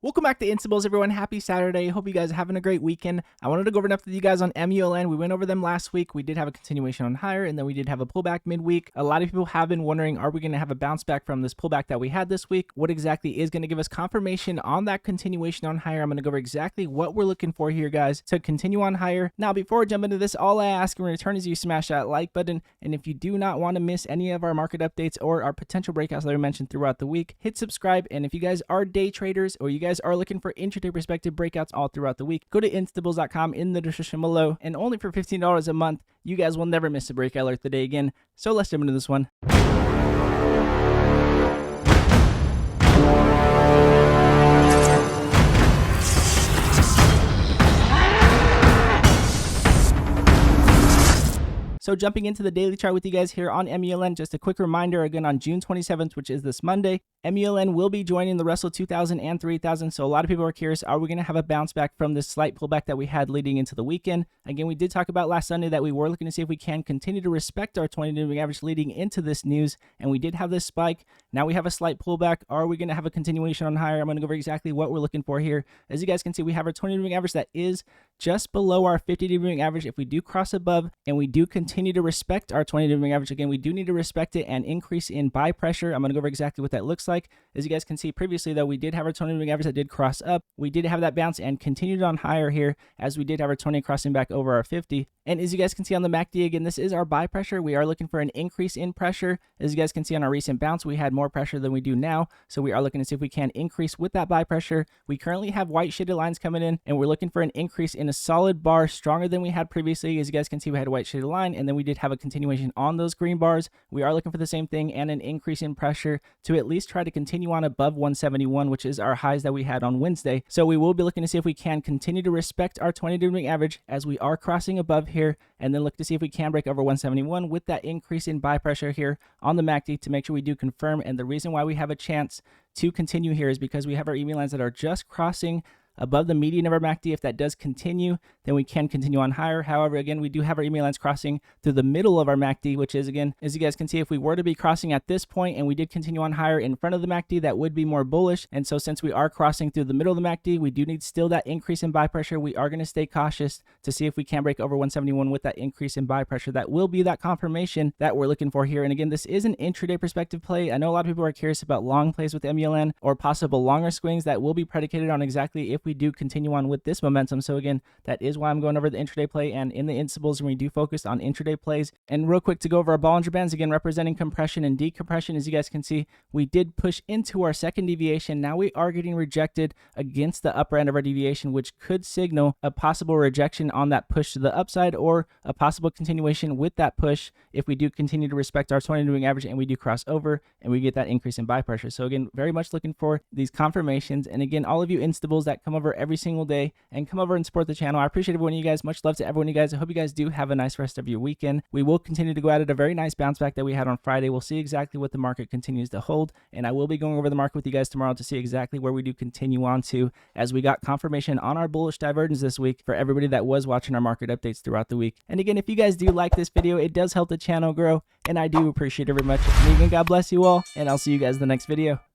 Welcome back to Instables, everyone. Happy Saturday. Hope you guys are having a great weekend. I wanted to go over an update with you guys on MULN. We went over them last week. We did have a continuation on higher, and then we did have a pullback midweek. A lot of people have been wondering, are we going to have a bounce back from this pullback that we had this week? What exactly is going to give us confirmation on that continuation on higher? I'm going to go over exactly what we're looking for here, guys, to continue on higher. Now, before we jump into this, all I ask in return is you smash that like button. And if you do not want to miss any of our market updates or our potential breakouts that I mentioned throughout the week, hit subscribe. And if you guys are day traders or you guys are looking for intraday perspective breakouts all throughout the week, go to instables.com in the description below, and only for $15 a month, you guys will never miss a breakout alert the day again. So let's jump into this one. So jumping into the daily chart with you guys here on MULN, just a quick reminder again on June 27th, which is this Monday, MULN will be joining the Russell 2000 and 3000. So a lot of people are curious, are we going to have a bounce back from this slight pullback that we had leading into the weekend? Again, we did talk about last Sunday that we were looking to see if we can continue to respect our 20-day moving average leading into this news. And we did have this spike. Now we have a slight pullback. Are we going to have a continuation on higher? I'm going to go over exactly what we're looking for here. As you guys can see, we have our 20-day moving average that is just below our 50-day moving average. If we do cross above and we do continue to respect our 20-day moving average, again, we do need to respect it and increase in buy pressure. I'm going to go over exactly what that looks like. As you guys can see previously, though, we did have our 20-day moving average that did cross up. We did have that bounce and continued on higher here, as we did have our 20 crossing back over our 50. And as you guys can see on the MACD, again, this is our buy pressure. We are looking for an increase in pressure. As you guys can see on our recent bounce, we had more pressure than we do now. So we are looking to see if we can increase with that buy pressure. We currently have white shaded lines coming in, and we're looking for an increase in a solid bar stronger than we had previously. As you guys can see, we had a white shaded line, and then we did have a continuation on those green bars. We are looking for the same thing and an increase in pressure to at least try to continue on above 171, which is our highs that we had on Wednesday. So we will be looking to see if we can continue to respect our 20-day moving average as we are crossing above here, and then look to see if we can break over 171 with that increase in buy pressure here on the MACD to make sure we do confirm. And the reason why we have a chance to continue here is because we have our EMA lines that are just crossing above the median of our MACD. If that does continue, then we can continue on higher. However, again, we do have our EMA lines crossing through the middle of our MACD, which is, again, as you guys can see, if we were to be crossing at this point and we did continue on higher in front of the MACD, that would be more bullish. And so since we are crossing through the middle of the MACD, we do need still that increase in buy pressure. We are going to stay cautious to see if we can break over 171 with that increase in buy pressure. That will be that confirmation that we're looking for here. And again, this is an intraday perspective play. I know a lot of people are curious about long plays with MULN or possible longer swings. That will be predicated on exactly if we do continue on with this momentum. So again, that is why I'm going over the intraday play, and in the Instables, and we do focus on intraday plays. And real quick to go over our Bollinger Bands, again, representing compression and decompression. As you guys can see, we did push into our second deviation. Now we are getting rejected against the upper end of our deviation, which could signal a possible rejection on that push to the upside or a possible continuation with that push if we do continue to respect our 20-day moving average and we do cross over and we get that increase in buy pressure. So again, very much looking for these confirmations. And again, all of you Instables that come over every single day and come over and support the channel, I appreciate every one of you guys. Much love to everyone of you guys. I hope you guys do have a nice rest of your weekend. We will continue to go at it, a very nice bounce back that we had on Friday. We'll see exactly what the market continues to hold, and I will be going over the market with you guys tomorrow to see exactly where we do continue on to, as we got confirmation on our bullish divergence this week for everybody that was watching our market updates throughout the week. And again, if you guys do like this video, it does help the channel grow, and I do appreciate it very much. And again, God bless you all, and I'll see you guys in the next video.